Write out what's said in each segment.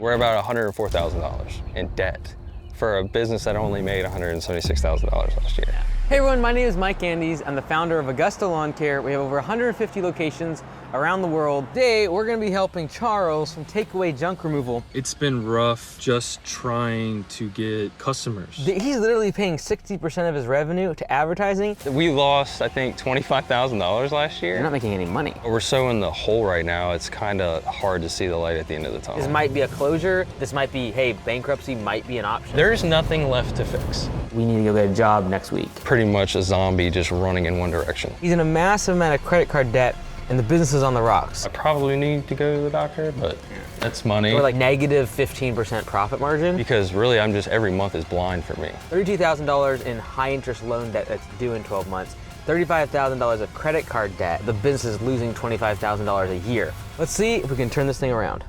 We're about $104,000 in debt for a business that only made $176,000 last year. Hey everyone, my name is Mike Andes. I'm the founder of Augusta Lawn Care. We have over 150 locations around the world. Today, we're gonna be helping Charles from Takeaway Junk Removal. It's been rough just trying to get customers. He's literally paying 60% of his revenue to advertising. We lost, I think, $25,000 last year. You're not making any money. We're so in the hole right now, it's kind of hard to see the light at the end of the tunnel. This might be a closure. This might be, hey, bankruptcy might be an option. There's nothing left to fix. We need to go get a job next week. Pretty much a zombie just running in one direction. He's in a massive amount of credit card debt and the business is on the rocks. I probably need to go to the doctor, but that's money. We're like negative 15% profit margin. Because really, every month is blind for me. $32,000 in high interest loan debt that's due in 12 months. $35,000 of credit card debt. The business is losing $25,000 a year. Let's see if we can turn this thing around.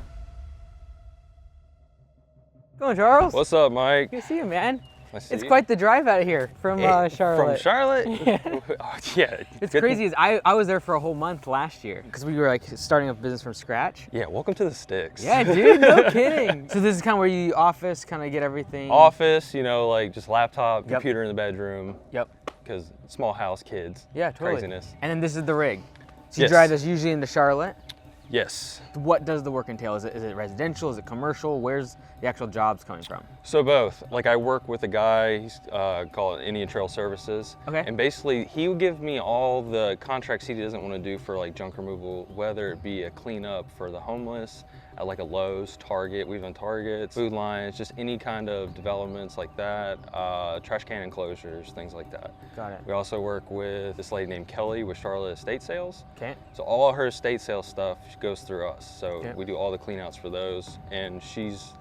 Go on, Charles. What's up, Mike? Good to see you, man. Nice to It's see quite the drive out here from Charlotte. From Charlotte? Yeah. Oh, yeah. It's crazy. I was there for a whole month last year because we were like starting a business from scratch. Yeah, welcome to the sticks. Yeah, dude, no kidding. So this is kind of where you office, kind of get everything. Office, like just laptop, Yep. computer in the bedroom. Yep. Because small house, kids. Yeah, totally. Craziness. And then this is the rig. So you Yes. drive this usually into Charlotte. Yes. What does the work entail? Is it residential? Is it commercial? Where's the actual jobs coming from? So both. Like I work with a guy, he's called Indian Trail Services. Okay. And basically he will give me all the contracts he doesn't want to do for like junk removal, whether it be a cleanup for the homeless at like a Lowe's, Target, we've done Targets, Food Lions, just any kind of developments like that, trash can enclosures, things like that. Got it. We also work with this lady named Kelly with Charlotte Estate Sales. Okay. So all her estate sales stuff goes through us. So Okay. we do all the clean outs for those, and she's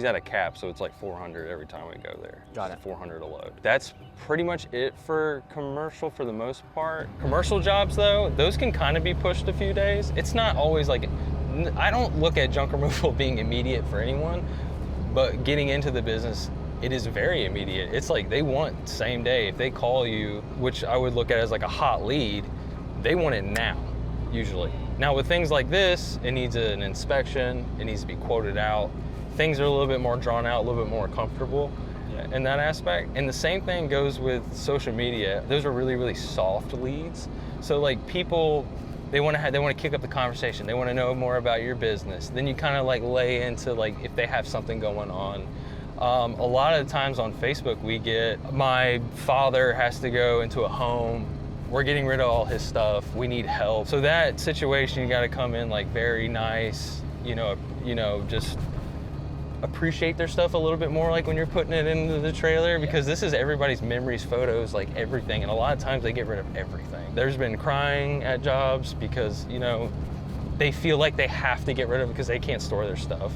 at a cap, so it's like 400 every time we go there. Got Just it. 400 a load. That's pretty much it for commercial for the most part. Commercial jobs though, those can kind of be pushed a few days. It's not always like, I don't look at junk removal being immediate for anyone, but getting into the business, it is very immediate. It's like they want same day. If they call you, which I would look at as like a hot lead, they want it now, usually. Now with things like this, it needs an inspection, it needs to be quoted out. Things are a little bit more drawn out, a little bit more comfortable in that aspect. And the same thing goes with social media. Those are really, really soft leads. So like people, they want to kick up the conversation. They want to know more about your business. Then you kind of like lay into like if they have something going on. A lot of the times on Facebook we get, my father has to go into a home. We're getting rid of all his stuff. We need help. So that situation, you got to come in like very nice, just appreciate their stuff a little bit more, like when you're putting it into the trailer, because this is everybody's memories, photos, like everything, and a lot of times they get rid of everything. There's been crying at jobs because they feel like they have to get rid of it because they can't store their stuff.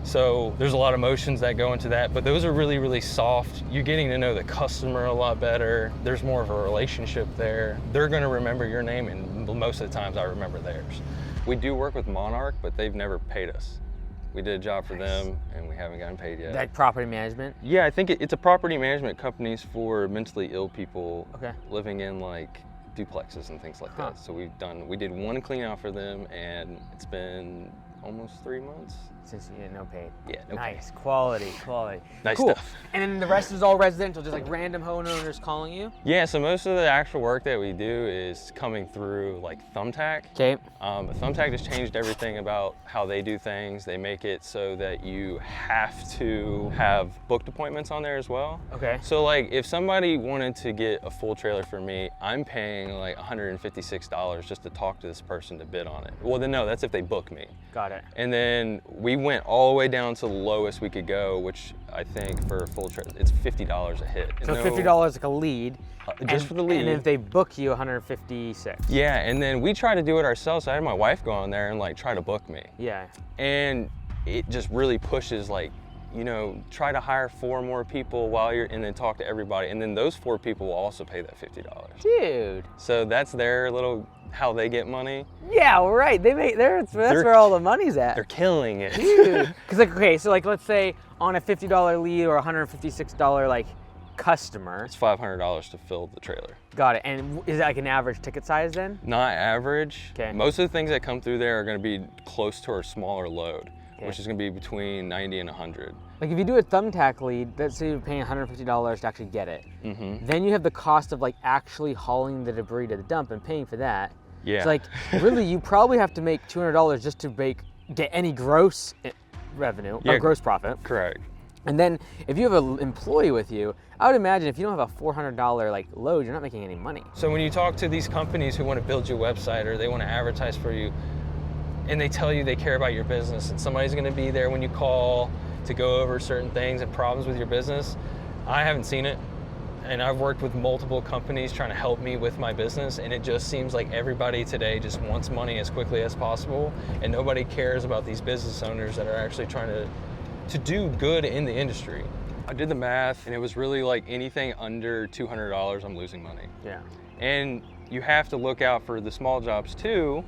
So there's a lot of emotions that go into that, but those are really, really soft. You're getting to know the customer a lot better. There's more of a relationship there. They're gonna remember your name, and most of the times I remember theirs. We do work with Monarch, but they've never paid us. We did a job for them, and we haven't gotten paid yet. That property management? Yeah, I think it's a property management companies for mentally ill people living in like duplexes and things like that. So we did one clean out for them, and it's been almost 3 months. Since you didn't know paid. Yeah, no Nice, quality. Nice cool. stuff. And then the rest is all residential, just like random homeowners calling you? Yeah, so most of the actual work that we do is coming through like Thumbtack. Okay. But Thumbtack has changed everything about how they do things. They make it so that you have to have booked appointments on there as well. Okay. So like if somebody wanted to get a full trailer for me, I'm paying like $156 just to talk to this person to bid on it. Well, then no, that's if they book me. Got it. And then we went all the way down to the lowest we could go, which I think for a full trailer, it's $50 a hit. So $50 like a lead. Just for the lead. And if they book you, $156. Yeah, and then we tried to do it ourselves. So I had my wife go on there and like try to book me. Yeah. And it just really pushes like, try to hire 4 more people and then talk to everybody. And then those 4 people will also pay that $50. Dude. So that's their little, how they get money. Yeah, right. That's where all the money's at. They're killing it. Dude. Because so let's say on a $50 lead or $156 like customer. It's $500 to fill the trailer. Got it. And is that like an average ticket size then? Not average. Okay. Most of the things that come through there are going to be close to our smaller load. which is going to be between 90 and 100. Like if you do a Thumbtack lead, let's say you're paying $150 to actually get it. Then you have the cost of like actually hauling the debris to the dump and paying for that. Yeah. It's like really you probably have to make $200 just to get any gross revenue or gross profit. Correct. And then if you have an employee with you, I would imagine if you don't have a $400 like load, you're not making any money. So when you talk to these companies who want to build your website or they want to advertise for you, and they tell you they care about your business and somebody's going to be there when you call to go over certain things and problems with your business, I haven't seen it. And I've worked with multiple companies trying to help me with my business, and it just seems like everybody today just wants money as quickly as possible, and nobody cares about these business owners that are actually trying to do good in the industry. I did the math, and it was really like anything under $200, I'm losing money. Yeah. And you have to look out for the small jobs too,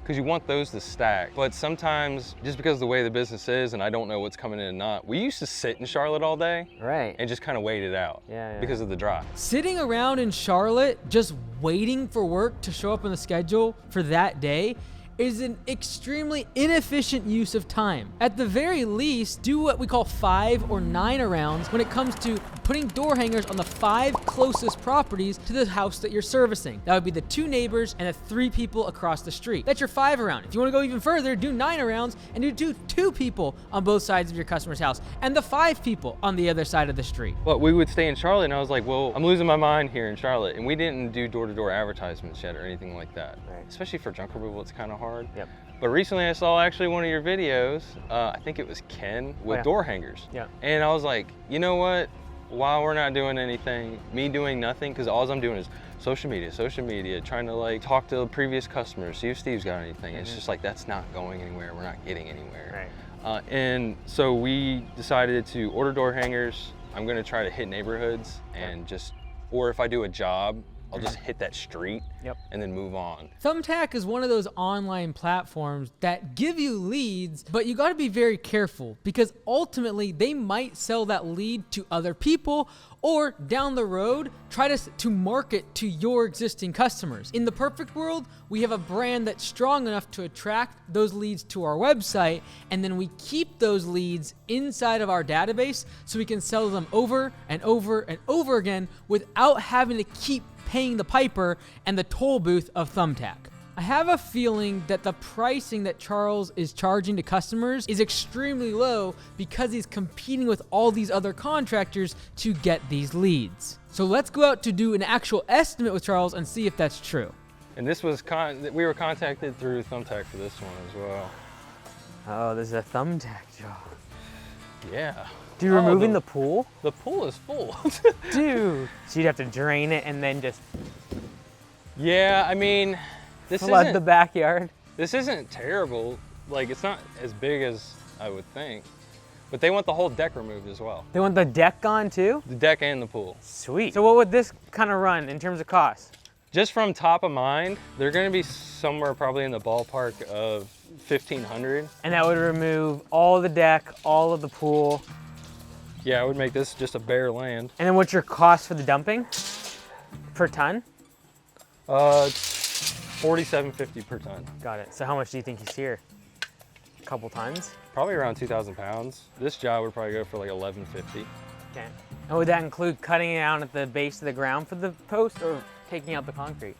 because you want those to stack. But sometimes, just because of the way the business is and I don't know what's coming in and not, we used to sit in Charlotte all day Right. and just kind of wait it out because of the drive. Sitting around in Charlotte, just waiting for work to show up on the schedule for that day is an extremely inefficient use of time. At the very least, do what we call 5 or 9-arounds when it comes to putting door hangers on the 5 closest properties to the house that you're servicing. That would be the 2 neighbors and the 3 people across the street. That's your 5-around. If you want to go even further, do 9-arounds and do 2 people on both sides of your customer's house and the 5 people on the other side of the street. But we would stay in Charlotte, and I was like, well, I'm losing my mind here in Charlotte, and we didn't do door-to-door advertisements yet or anything like that. Right. Especially for junk removal, it's kind of hard. Yep. But recently I saw actually one of your videos, I think it was Ken, with door hangers. Yeah. And I was like, you know what? While we're not doing anything, me doing nothing, because all I'm doing is social media, trying to like talk to previous customers, see if Steve's got anything. It's just like, that's not going anywhere. We're not getting anywhere. Right. And so we decided to order door hangers. I'm gonna try to hit neighborhoods and just, or if I do a job, I'll just hit that street and then move on. Thumbtack is one of those online platforms that give you leads, but you gotta be very careful because ultimately they might sell that lead to other people or down the road, try to market to your existing customers. In the perfect world, we have a brand that's strong enough to attract those leads to our website, and then we keep those leads inside of our database so we can sell them over and over and over again without having to keep paying the piper and the toll booth of Thumbtack. I have a feeling that the pricing that Charles is charging to customers is extremely low because he's competing with all these other contractors to get these leads. So let's go out to do an actual estimate with Charles and see if that's true. And this was, we were contacted through Thumbtack for this one as well. Oh, this is a Thumbtack job. Yeah. Dude, removing the pool? The pool is full. Dude. So you'd have to drain it and then just Yeah, I mean, flood the backyard. This isn't terrible. Like, it's not as big as I would think. But they want the whole deck removed as well. They want the deck gone too? The deck and the pool. Sweet. So what would this kind of run in terms of cost? Just from top of mind, they're gonna be somewhere probably in the ballpark of $1,500. And that would remove all the deck, all of the pool. Yeah, I would make this just a bare land. And then what's your cost for the dumping per ton? It's $47.50 per ton. Got it. So how much do you think he's here? A couple tons? Probably around 2,000 pounds. This job would probably go for like $11.50. Okay. And would that include cutting it out at the base of the ground for the post or taking out the concrete?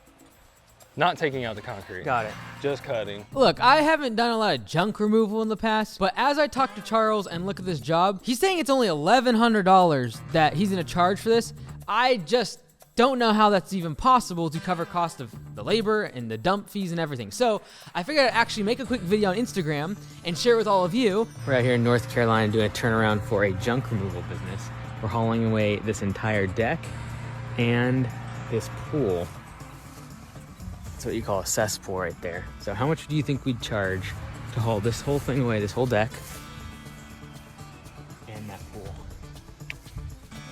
Not taking out the concrete. Got it. Just cutting. Look, I haven't done a lot of junk removal in the past, but as I talk to Charles and look at this job, he's saying it's only $1,100 that he's gonna charge for this. I just don't know how that's even possible to cover cost of the labor and the dump fees and everything. So I figured I'd actually make a quick video on Instagram and share it with all of you. We're out here in North Carolina doing a turnaround for a junk removal business. We're hauling away this entire deck and this pool. That's what you call a cesspool right there. So how much do you think we'd charge to haul this whole thing away, this whole deck and that pool?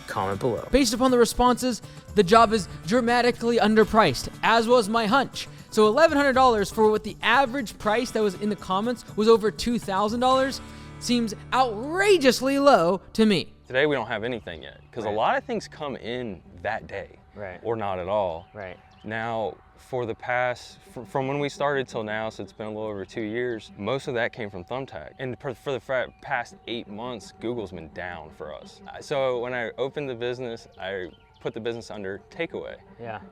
Comment below. Based upon the responses, the job is dramatically underpriced, as was my hunch. So $1,100 for what the average price that was in the comments was over $2,000 seems outrageously low to me. Today we don't have anything yet because a lot of things come in that day. Right. Or not at all. Right. Now, for the past, from when we started till now, so it's been a little over 2 years, most of that came from Thumbtack. And for the past 8 months, Google's been down for us. So when I opened the business, I put the business under Takeaway,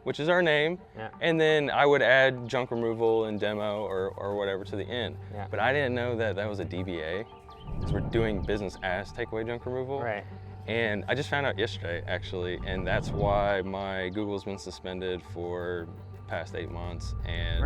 which is our name. And then I would add junk removal and demo or whatever to the end. But I didn't know that that was a DBA, because we're doing business as Takeaway Junk Removal. Right. And I just found out yesterday, actually, and that's why my Google's been suspended for the past 8 months, and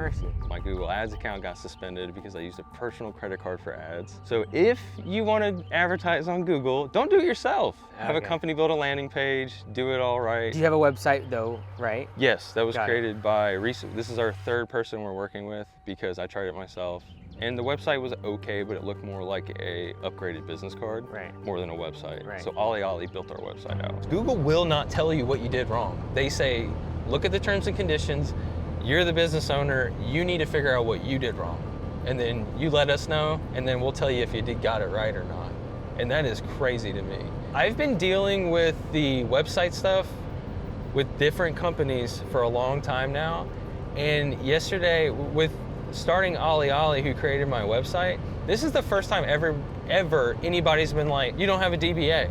my Google Ads account got suspended because I used a personal credit card for ads. So if you want to advertise on Google, don't do it yourself. Have a company build a landing page, do it all right. Do you have a website though, right? Yes, that was created by Reese. This is our third person we're working with because I tried it myself. And the website was okay, but it looked more like a upgraded business card more than a website. So Ali built our website out. Google will not tell you what you did wrong. They say, look at the terms and conditions. You're the business owner. You need to figure out what you did wrong. And then you let us know, and then we'll tell you if you got it right or not. And that is crazy to me. I've been dealing with the website stuff with different companies for a long time now. And yesterday, with starting Ali, who created my website, this is the first time ever anybody's been like, you don't have a DBA.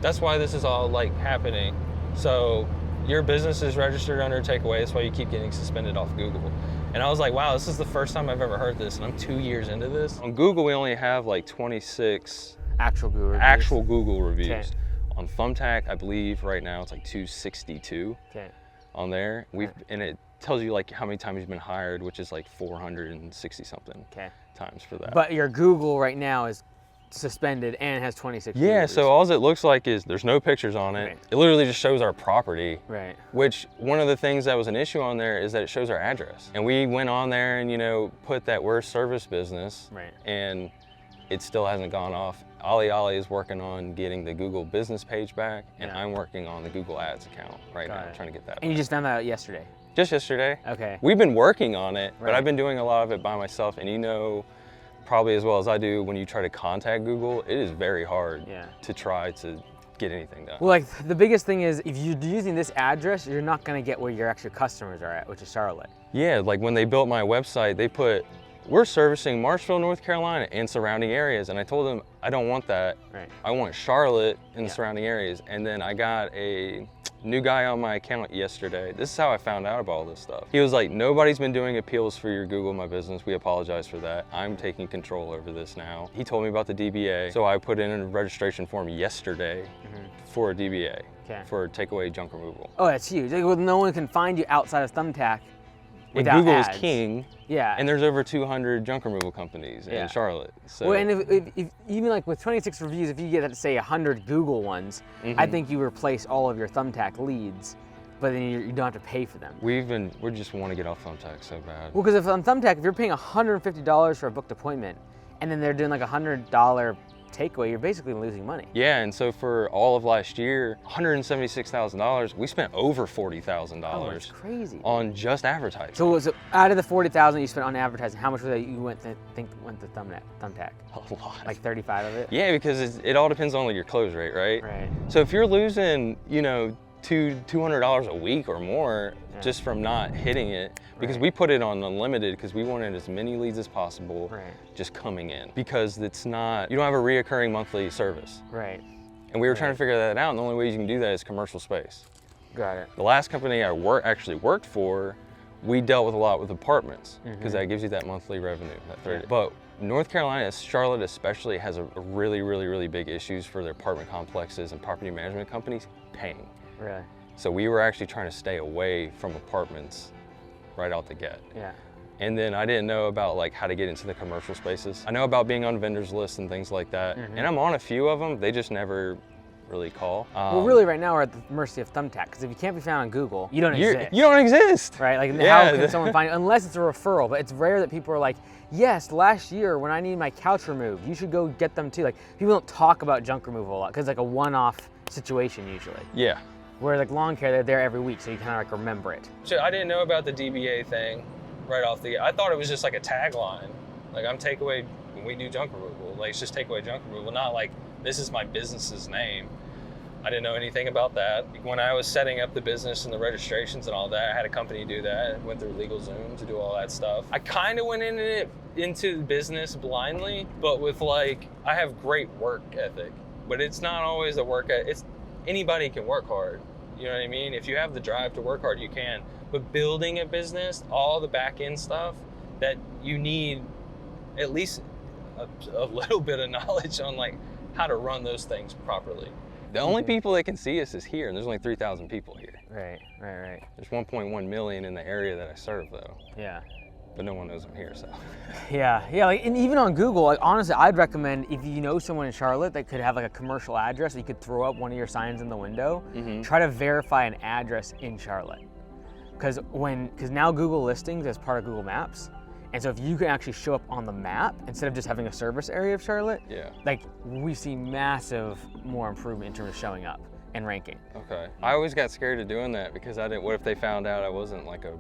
That's why this is all like happening. So your business is registered under Takeaway. That's why you keep getting suspended off Google. And I was like, wow, this is the first time I've ever heard this, and I'm 2 years into this. On Google, we only have like 26 actual Google reviews. Okay. On Thumbtack, I believe right now it's like 262 on there. And it tells you like how many times you've been hired, which is like 460 something times for that. But your Google right now is suspended and has 26 reviews. So all it looks like is there's no pictures on it. It literally just shows our property. Which one of the things that was an issue on there is that it shows our address. And we went on there and put that we're a service business, and it still hasn't gone off. Ali is working on getting the Google business page back, and I'm working on the Google Ads account right now, trying to get that. And you just found that out yesterday? Just yesterday. Okay. We've been working on it, but I've been doing a lot of it by myself, and probably as well as I do, when you try to contact Google, it is very hard to try to get anything done. Well, like the biggest thing is if you're using this address, you're not gonna get where your actual customers are at, which is Charlotte. Yeah, like when they built my website, they put, we're servicing Marshville, North Carolina and surrounding areas. And I told them, I don't want that. I want Charlotte and the surrounding areas. And then I got a new guy on my account yesterday. This is how I found out about all this stuff. He was like, nobody's been doing appeals for your Google My Business. We apologize for that. I'm taking control over this now. He told me about the DBA. So I put in a registration form yesterday for a DBA for Takeaway Junk Removal. Oh, that's huge. Like, no one can find you outside of Thumbtack without Google ads. is king. And there's over 200 junk removal companies in Charlotte. So. Well, and if even like with 26 reviews, if you get, let's say, 100 Google ones, I think you replace all of your Thumbtack leads, but then you don't have to pay for them. We just want to get off Thumbtack so bad. Well, because if on Thumbtack, if you're paying $150 for a booked appointment, and then they're doing like $100 Takeaway, you're basically losing money. Yeah, and so for all of last year, $176,000, we spent over $40,000 that's crazy. on just advertising. So was it, out of the $40,000 you spent on advertising, how much was that you went to Thumbtack? A lot. Like 35 of it? Yeah, because it all depends on like your close rate, right? So if you're losing, $200 a week or more just from not hitting it, because we put it on unlimited because we wanted as many leads as possible just coming in, because you don't have a reoccurring monthly service. And we were trying to figure that out, and the only way you can do that is commercial space. Got it. The last company I actually worked for, we dealt with a lot with apartments because that gives you that monthly revenue. But North Carolina, Charlotte especially, has a really, really, really big issues for their apartment complexes and property management companies paying. Really? So we were actually trying to stay away from apartments right out the get. And then I didn't know about like how to get into the commercial spaces. I know about being on vendors lists and things like that. And I'm on a few of them. They just never really call. Well, really right now we're at the mercy of Thumbtack, because if you can't be found on Google, you don't exist. You don't exist. Right? Like how can someone find you? Unless it's a referral, but it's rare that people are like, yes, last year when I need my couch removed, you should go get them too. Like people don't talk about junk removal a lot because it's like a one-off situation usually. Yeah. Where like lawn care, they're there every week, so you kind of like remember it. So I didn't know about the DBA thing right off the. I thought it was just like a tagline, like I'm Takeaway when we do junk removal. Like it's just Takeaway Junk Removal, not like this is my business's name. I didn't know anything about that. When I was setting up the business and the registrations and all that, I had a company do that. Went through LegalZoom to do all that stuff. I kind of went into business blindly, but with like, I have great work ethic, but it's not always a work ethic. It's anybody can work hard. You know what I mean? If you have the drive to work hard, you can. But building a business, all the back end stuff that you need at least a little bit of knowledge on like how to run those things properly. The only people that can see us is here, and there's only 3,000 people here. Right. There's 1.1 million in the area that I serve, though. Yeah. But no one knows I'm here, so. Yeah, like, and even on Google, like, honestly, I'd recommend if you know someone in Charlotte that could have like a commercial address, that you could throw up one of your signs in the window, try to verify an address in Charlotte. Because now Google Listings is part of Google Maps, and so if you can actually show up on the map instead of just having a service area of Charlotte, like we see massive more improvement in terms of showing up and ranking. Okay. I always got scared of doing that because what if they found out I wasn't like a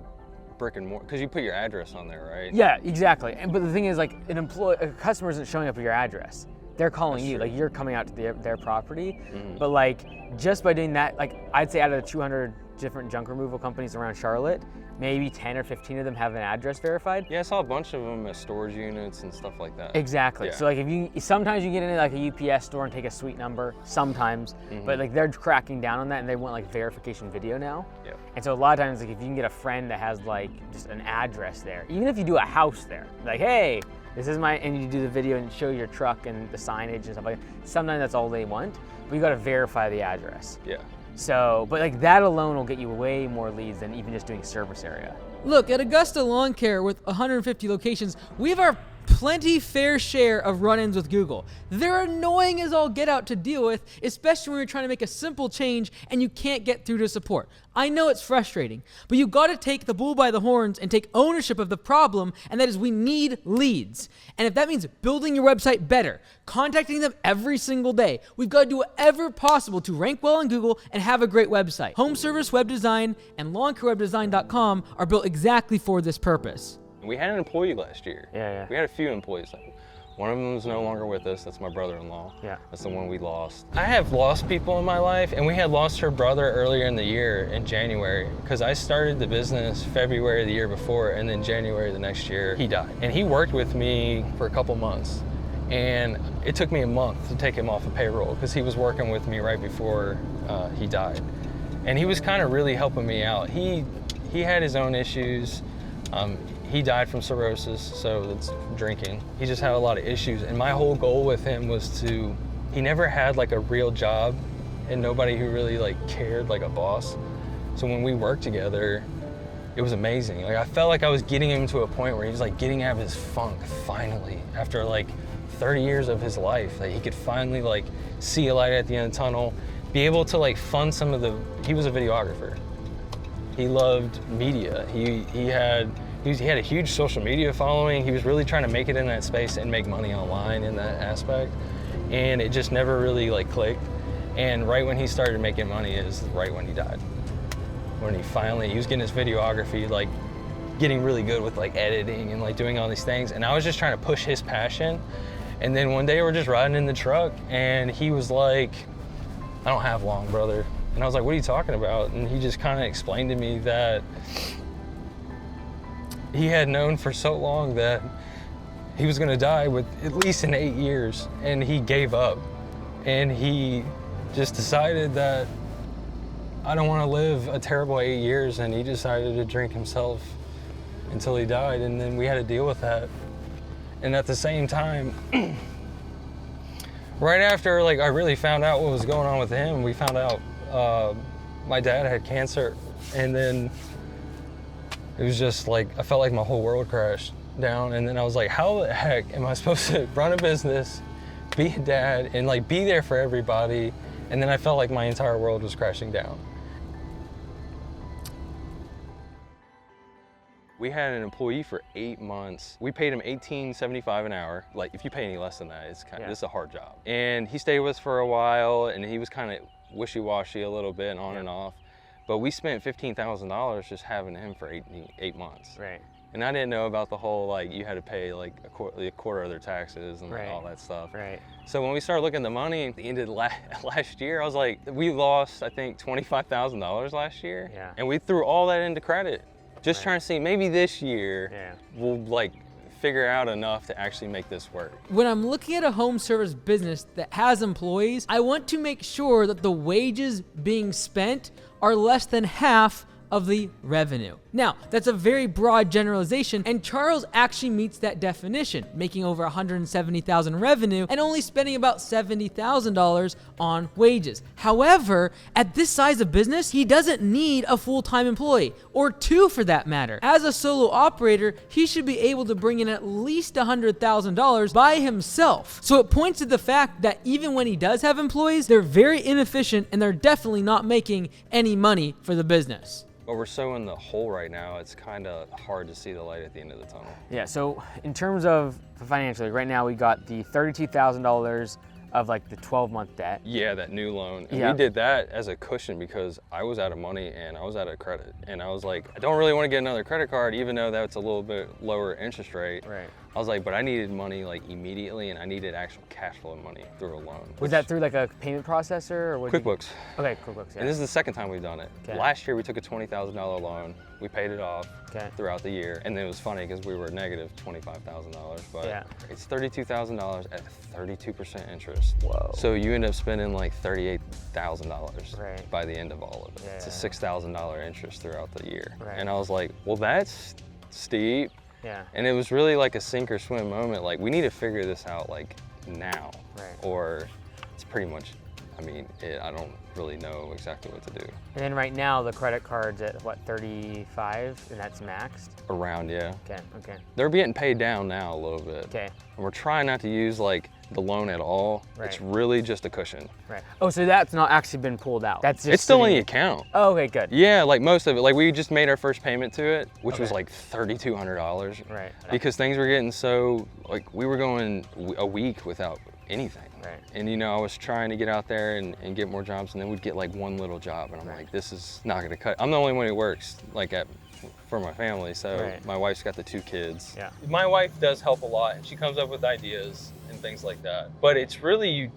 brick and mortar? Because you put your address on there, right? Yeah, exactly. But the thing is, like, a customer isn't showing up at your address. They're calling That's you, true. like you're coming out to their property. But like, just by doing that, like I'd say out of the 200 different junk removal companies around Charlotte, maybe 10 or 15 of them have an address verified. Yeah, I saw a bunch of them as storage units and stuff like that. Exactly. Yeah. So like sometimes you get into like a UPS store and take a suite number, sometimes, but like they're cracking down on that and they want like verification video now. Yep. And so a lot of times, like if you can get a friend that has like just an address there, even if you do a house there, like, hey, this is and you do the video and show your truck and the signage and stuff like that. Sometimes that's all they want, but you got to verify the address. Yeah. So, but like that alone will get you way more leads than even just doing service area. Look, at Augusta Lawn Care with 150 locations, we have our plenty fair share of run-ins with Google. They're annoying as all get out to deal with, especially when you're trying to make a simple change and you can't get through to support. I know it's frustrating, but you gotta take the bull by the horns and take ownership of the problem, and that is we need leads. And if that means building your website better, contacting them every single day, we've gotta do whatever possible to rank well on Google and have a great website. Home Service Web Design and LawnCareWebDesign.com are built exactly for this purpose. We had an employee last year. Yeah. We had a few employees. One of them is no longer with us. That's my brother-in-law. Yeah. That's the one we lost. I have lost people in my life, and we had lost her brother earlier in the year in January, because I started the business February the year before, and then January the next year, he died. And he worked with me for a couple months, and it took me a month to take him off of payroll, because he was working with me right before he died. And he was kind of really helping me out. He had his own issues. He died from cirrhosis, so that's drinking. He just had a lot of issues, and my whole goal with him was he never had like a real job and nobody who really like cared like a boss. So when we worked together, it was amazing. Like I felt like I was getting him to a point where he was like getting out of his funk finally, after like 30 years of his life, that he could finally like see a light at the end of the tunnel, be able to like fund he was a videographer. He loved media. He had a huge social media following. He was really trying to make it in that space and make money online in that aspect. And it just never really like clicked. And right when he started making money is right when he died. When he was getting his videography, like getting really good with like editing and like doing all these things. And I was just trying to push his passion. And then one day we're just riding in the truck and he was like, I don't have long, brother. And I was like, what are you talking about? And he just kind of explained to me that he had known for so long that he was gonna die with at least in 8 years, and he gave up. And he just decided that I don't wanna live a terrible 8 years, and he decided to drink himself until he died, and then we had to deal with that. And at the same time, right after like I really found out what was going on with him, we found out my dad had cancer, and then it was just like, I felt like my whole world crashed down. And then I was like, how the heck am I supposed to run a business, be a dad, and like be there for everybody? And then I felt like my entire world was crashing down. We had an employee for 8 months. We paid him $18.75 an hour. Like if you pay any less than that, this is a hard job. And he stayed with us for a while, and he was kind of wishy-washy a little bit, on and off. But we spent $15,000 just having him for 8 months. Right. And I didn't know about the whole, like, you had to pay like a quarter of their taxes and like, Right. all that stuff. Right. So when we started looking at the money at the end of last year, I was like, we lost, I think, $25,000 last year. Yeah. And we threw all that into credit. Just Right. trying to see, maybe this year Yeah. we'll like figure out enough to actually make this work. When I'm looking at a home service business that has employees, I want to make sure that the wages being spent are less than half of the revenue. Now, that's a very broad generalization, and Charles actually meets that definition, making over $170,000 revenue and only spending about $70,000 on wages. However, at this size of business, he doesn't need a full-time employee, or two for that matter. As a solo operator, he should be able to bring in at least $100,000 by himself. So it points to the fact that even when he does have employees, they're very inefficient and they're definitely not making any money for the business. But we're so in the hole right now, it's kind of hard to see the light at the end of the tunnel. Yeah, so in terms of financially, right now we got the $32,000 of like the 12-month debt. Yeah, that new loan. And Yeah. we did that as a cushion because I was out of money and I was out of credit. And I was like, I don't really want to get another credit card, even though that's a little bit lower interest rate. Right. I was like, but I needed money like immediately, and I needed actual cash flow money through a loan. Was that through like a payment processor or what? QuickBooks? Okay, QuickBooks. Yeah. And this is the second time we've done it. Okay. Last year we took a $20,000 loan. We paid it off Okay. throughout the year, and it was funny because we were negative $25,000, but Yeah. it's $32,000 at 32% interest. Whoa. So you end up spending like $38,000 Right. by the end of all of it. Yeah. It's a $6,000 interest throughout the year. Right. And I was like, well, that's steep. Yeah. And it was really like a sink or swim moment. Like, we need to figure this out like now, Right. or it's pretty much, I mean, I don't really know exactly what to do. And then right now the credit card's at what, 35, and that's maxed? Around, yeah. Okay, okay, They're getting paid down now a little bit. okay, And we're trying not to use like the loan at all. It's Right. really just a cushion. right. Oh, so that's not actually been pulled out. That's just It's still in sitting- the account. Oh, okay, good. Yeah, like most of it. Like we just made our first payment to it, which was Okay. like $3,200. Right. Because things were getting so, like we were going a week without anything. Right. And you know, I was trying to get out there and get more jobs, and then we'd get like one little job, and I'm Right. like, this is not gonna cut. I'm the only one who works like for my family, so Right. my wife's got the 2 kids. Yeah. My wife does help a lot, and she comes up with ideas and things like that. But it's really,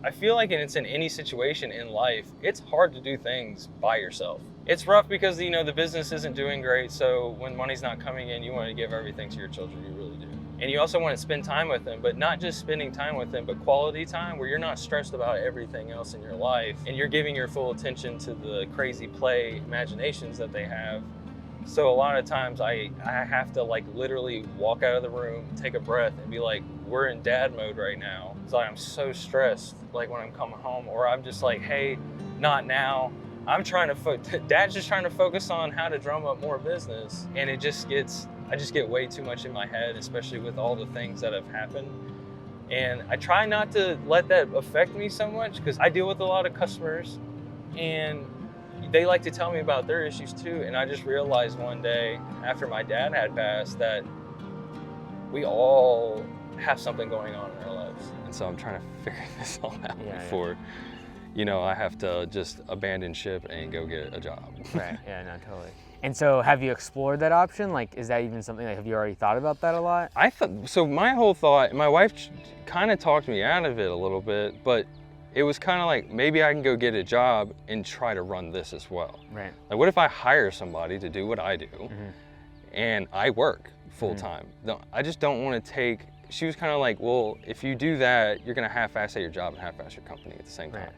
I feel like it's in any situation in life, it's hard to do things by yourself. It's rough because, you know, the business isn't doing great, so when money's not coming in, you want to give everything to your children, you really do. And you also want to spend time with them, but not just spending time with them, but quality time where you're not stressed about everything else in your life, and you're giving your full attention to the crazy play imaginations that they have. So a lot of times I have to like literally walk out of the room, take a breath, and be like, we're in dad mode right now. So I'm so stressed, like when I'm coming home, or I'm just like, hey, not now. I'm trying to, Dad's just trying to focus on how to drum up more business. And I just get way too much in my head, especially with all the things that have happened. And I try not to let that affect me so much because I deal with a lot of customers and they like to tell me about their issues too. And I just realized one day after my dad had passed that we all have something going on in our lives. And so I'm trying to figure this all out Yeah, before, you know, I have to just abandon ship and go get a job. Right. Yeah. No. Totally. And so, have you explored that option? Like, is that even something? Like, have you already thought about that a lot? I thought, so my whole thought, my wife kind of talked me out of it a little bit, but it was kind of like, maybe I can go get a job and try to run this as well. Right. Like, what if I hire somebody to do what I do and I work full time? No, I just don't want to take, she was kind of like, well, if you do that, you're going to half-ass at your job and half-ass your company at the same time. Right.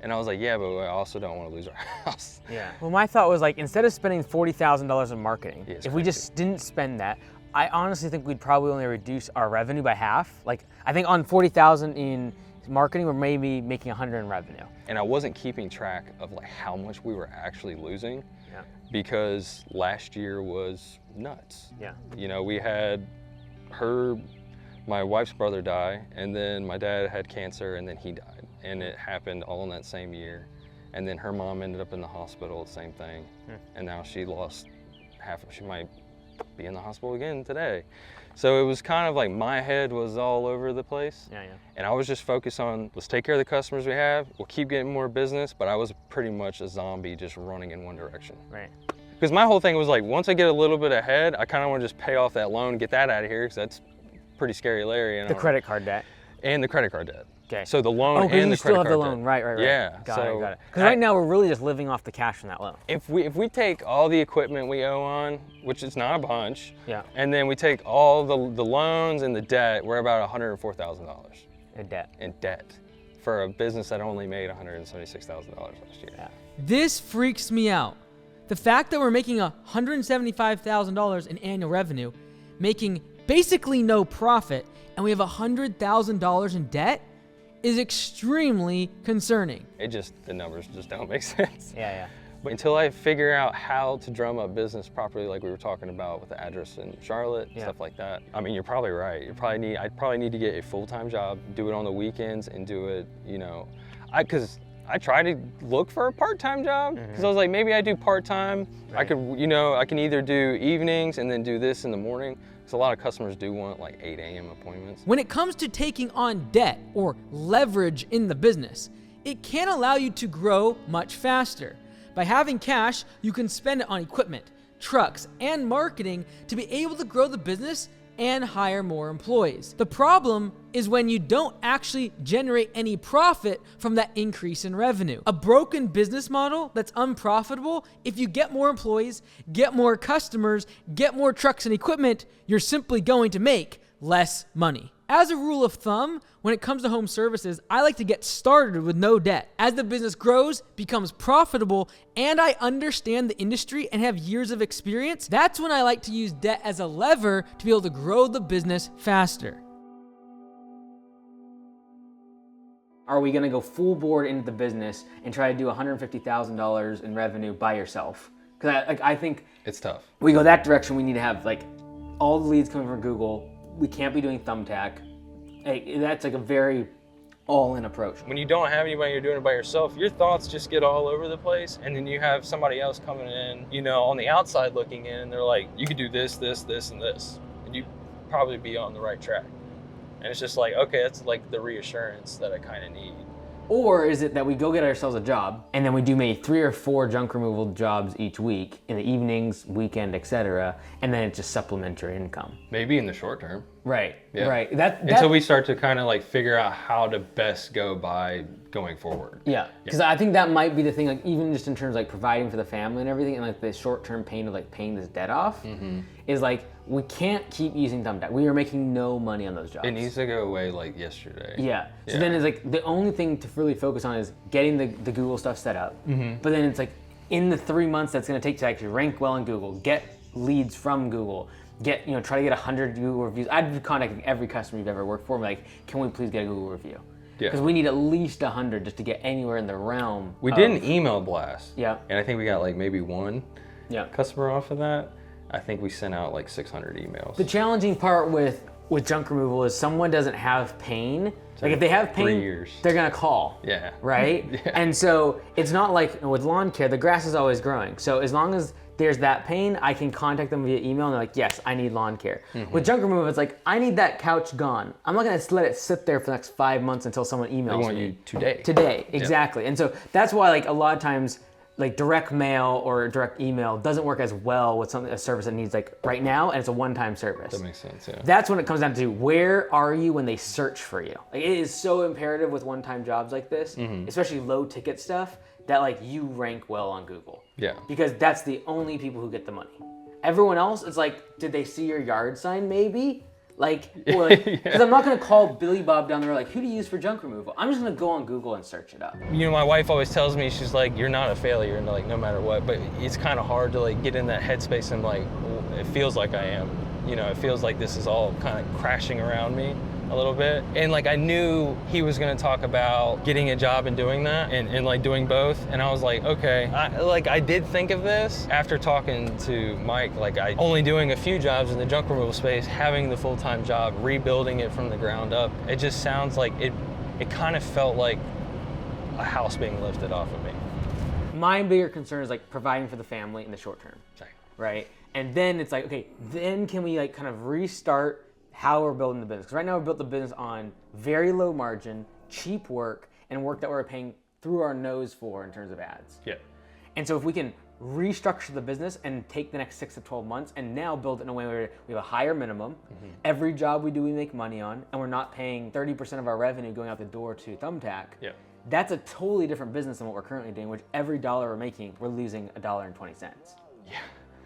And I was like, yeah, but I also don't want to lose our house. Yeah. Well, my thought was like, instead of spending $40,000 in marketing, Yeah, it's if we crazy. just didn't spend that, I honestly think we'd probably only reduce our revenue by half. Like, I think on $40,000 in marketing, we're maybe making 100 in revenue. And I wasn't keeping track of like how much we were actually losing Yeah. because last year was nuts. Yeah. You know, we had my wife's brother die, and then my dad had cancer, and then he died. And it happened all in that same year. And then her mom ended up in the hospital, same thing. And now she lost she might be in the hospital again today. So it was kind of like my head was all over the place. Yeah. Yeah. And I was just focused on, let's take care of the customers we have, we'll keep getting more business, but I was pretty much a zombie just running in one direction. Right. Because my whole thing was like, once I get a little bit ahead, I kind of want to just pay off that loan, get that out of here, because that's pretty scary Larry. The credit card debt. and the credit card debt. Okay. So the loan Oh, because and you the still credit have card the loan. debt. Right. Yeah. Got so it. Because right now we're really just living off the cash from that loan. if we take all the equipment we owe on, which is not a bunch, Yeah. and then we take all the loans and the debt, we're about $104,000 In debt. in debt for a business that only made $176,000 last year. Yeah. This freaks me out. The fact that we're making $175,000 in annual revenue, making basically no profit, and we have $100,000 in debt is extremely concerning. The numbers just don't make sense. Yeah. But until I figure out how to drum up business properly, like we were talking about with the address in Charlotte, Yeah. stuff like that. I mean, you're probably right. I'd probably need to get a full-time job, do it on the weekends, and do it, because I tried to look for a part-time job because I was like, maybe I do part-time. I Right. could, I can either do evenings and then do this in the morning. Because a lot of customers do want like 8 a.m. appointments. When it comes to taking on debt or leverage in the business, it can allow you to grow much faster. By having cash, you can spend it on equipment, trucks, and marketing to be able to grow the business and hire more employees. The problem is when you don't actually generate any profit from that increase in revenue. A broken business model that's unprofitable, if you get more employees, get more customers, get more trucks and equipment, you're simply going to make less money. As a rule of thumb, when it comes to home services, I like to get started with no debt. As the business grows, becomes profitable, and I understand the industry and have years of experience, that's when I like to use debt as a lever to be able to grow the business faster. Are we gonna go full board into the business and try to do $150,000 in revenue by yourself? Because I think It's tough. we go that direction. We need to have like all the leads coming from Google. We can't be doing Thumbtack. That's like a very all-in approach. When you don't have anybody, you're doing it by yourself, your thoughts just get all over the place. And then you have somebody else coming in, on the outside looking in, and they're like, you could do this, this, this, and this. And you'd probably be on the right track. And it's just like, okay, that's like the reassurance that I kind of need. Or is it that we go get ourselves a job and then we do maybe 3 or 4 junk removal jobs each week in the evenings, weekend, etc., and then it's just supplementary income. Maybe in the short term. Right. Yeah. Right. That Until we start to kind of like figure out how to best go by going forward. Yeah, because I think that might be the thing, like even just in terms of like providing for the family and everything, and like the short-term pain of like paying this debt off, is like we can't keep using Thumbtack. We are making no money on those jobs. It needs to go away like yesterday. Yeah. So then it's like the only thing to really focus on is getting the Google stuff set up. But then it's like in the 3 months that's going to take to actually rank well in Google, get leads from Google, try to get 100 Google reviews. I'd be contacting every customer you've ever worked for and be like, can we please get a Google review? Yeah. Because we need at least 100 just to get anywhere in the realm. We did an email blast. Yeah. And I think we got like maybe 1 Yeah. customer off of that. I think we sent out like 600 emails. The challenging part with junk removal is someone doesn't have pain. Like if they have pain, 3 years. they're gonna call. Yeah. Right? Yeah. And so it's not like with lawn care, the grass is always growing. So as long as there's that pain, I can contact them via email and they're like, yes, I need lawn care. With junk removal, it's like, I need that couch gone. I'm not gonna let it sit there for the next 5 months until someone emails They want me. you today. Today, exactly. And so that's why like a lot of times like direct mail or direct email doesn't work as well with a service that needs like right now, and it's a one-time service. That makes sense, yeah. That's when it comes down to where are you when they search for you. Like it is so imperative with one-time jobs like this, especially low ticket stuff, that like you rank well on Google. Yeah. Because that's the only people who get the money. Everyone else, it's like, did they see your yard sign maybe? Like, or like, because I'm not gonna call Billy Bob down there like, who do you use for junk removal? I'm just gonna go on Google and search it up. My wife always tells me, she's like, you're not a failure, and like no matter what. But it's kind of hard to like get in that headspace and like, it feels like I am. It feels like this is all kind of crashing around me a little bit. And like I knew he was gonna talk about getting a job and doing that and like doing both. And I was like, okay. I did think of this after talking to Mike, like I only doing a few jobs in the junk removal space, having the full-time job, rebuilding it from the ground up. It just sounds like it kind of felt like a house being lifted off of me. My bigger concern is like providing for the family in the short term, right? And then it's like, okay, then can we like kind of restart how we're building the business? Because right now we built the business on very low margin, cheap work, and work that we're paying through our nose for in terms of ads. Yeah. And so if we can restructure the business and take the next 6 to 12 months and now build it in a way where we have a higher minimum, every job we do we make money on, and we're not paying 30% of our revenue going out the door to Thumbtack, that's a totally different business than what we're currently doing, which every dollar we're making, we're losing $1.20. Yeah.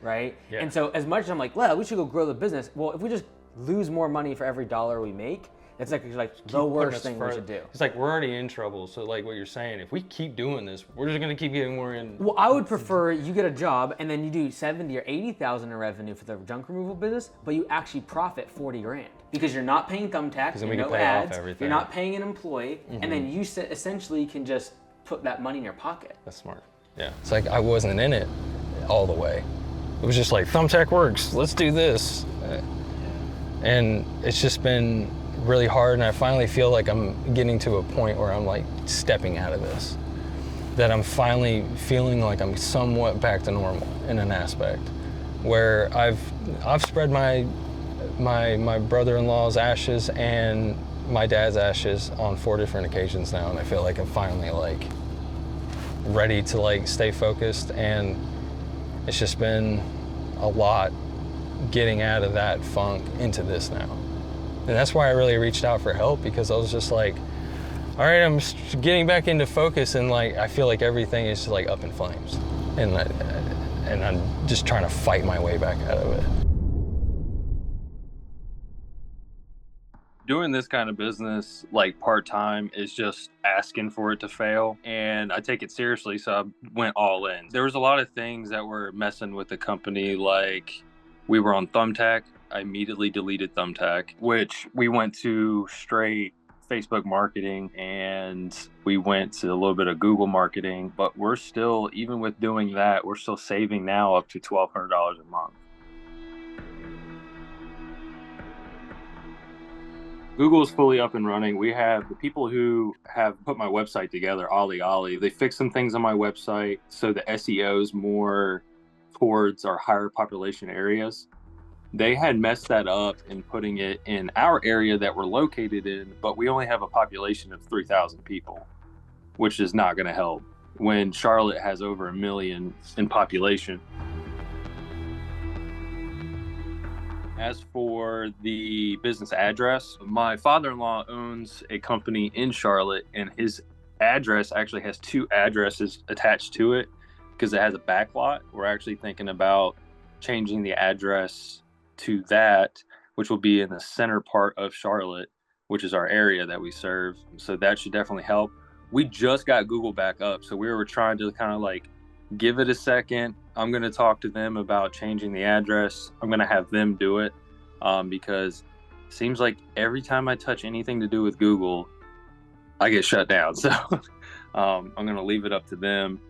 Right? Yeah. And so as much as I'm like, well, we should go grow the business, well, if we just lose more money for every dollar we make, it's like the Putting worst us thing we further- should do. It's like we're already in trouble. So like what you're saying, if we keep doing this, we're just gonna keep getting more in. Well, I would prefer you get a job and then you do 70 or 80,000 in revenue for the junk removal business, but you actually profit 40 grand because you're not paying Thumbtack, then we no can pay off ads, everything. you're not paying an employee, and then you essentially can just put that money in your pocket. That's smart. Yeah. It's like I wasn't in it all the way. It was just like Thumbtack works. Let's do this. And it's just been really hard, and I finally feel like I'm getting to a point where I'm like stepping out of this. That I'm finally feeling like I'm somewhat back to normal in an aspect where I've spread my brother-in-law's ashes and my dad's ashes on 4 different occasions now, and I feel like I'm finally like ready to like stay focused, and it's just been a lot getting out of that funk into this now. And that's why I really reached out for help, because I was just like, all right, I'm getting back into focus, and like I feel like everything is just like up in flames, and I'm just trying to fight my way back out of it. Doing this kind of business like part-time is just asking for it to fail, and I take it seriously, so I went all in. There was a lot of things that were messing with the company, like we were on Thumbtack. I immediately deleted Thumbtack, which we went to straight Facebook marketing, and we went to a little bit of Google marketing, but we're still, even with doing that, we're still saving now up to $1,200 a month. Google is fully up and running. We have the people who have put my website together, Ollie. They fixed some things on my website so the SEO is more towards our higher population areas. They had messed that up in putting it in our area that we're located in, but we only have a population of 3,000 people, which is not going to help when Charlotte has over 1 million in population. As for the business address, my father-in-law owns a company in Charlotte, and his address actually has 2 addresses attached to it because it has a back lot. We're actually thinking about changing the address to that, which will be in the center part of Charlotte, which is our area that we serve. So that should definitely help. We just got Google back up, so we were trying to kind of like give it a second. I'm going to talk to them about changing the address. I'm going to have them do it because it seems like every time I touch anything to do with Google, I get shut down. So I'm going to leave it up to them.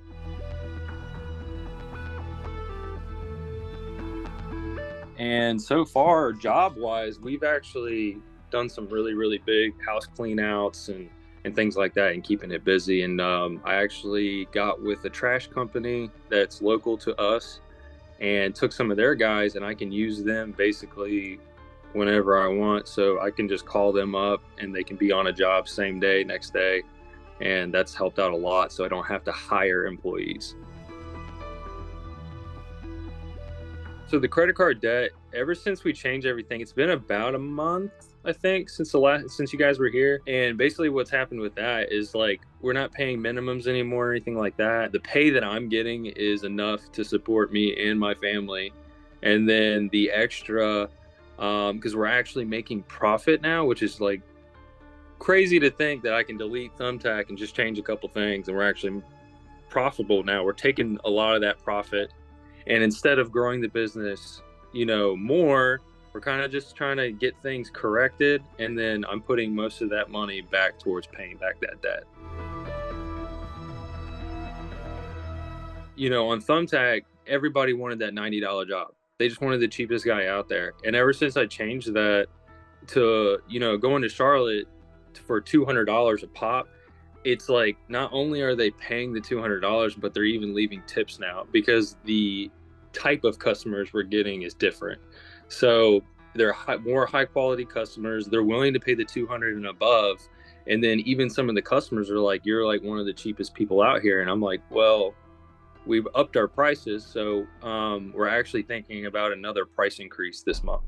And so far, job-wise, we've actually done some really, really big house clean-outs and things like that, and keeping it busy. And I actually got with a trash company that's local to us and took some of their guys, and I can use them basically whenever I want. So I can just call them up and they can be on a job same day, next day. And that's helped out a lot. So I don't have to hire employees. So the credit card debt, ever since we changed everything, it's been about a month, I think, since you guys were here. And basically what's happened with that is like, we're not paying minimums anymore or anything like that. The pay that I'm getting is enough to support me and my family. And then the extra, because we're actually making profit now, which is like crazy to think that I can delete Thumbtack and just change a couple things and we're actually profitable now. We're taking a lot of that profit. And instead of growing the business, more, we're kind of just trying to get things corrected. And then I'm putting most of that money back towards paying back that debt. On Thumbtack, everybody wanted that $90 job. They just wanted the cheapest guy out there. And ever since I changed that to, going to Charlotte for $200 a pop, it's like, not only are they paying the $200, but they're even leaving tips now because the type of customers we're getting is different. So they're more high quality customers. They're willing to pay the $200 and above. And then even some of the customers are like, you're like one of the cheapest people out here. And I'm like, well, we've upped our prices. So we're actually thinking about another price increase this month.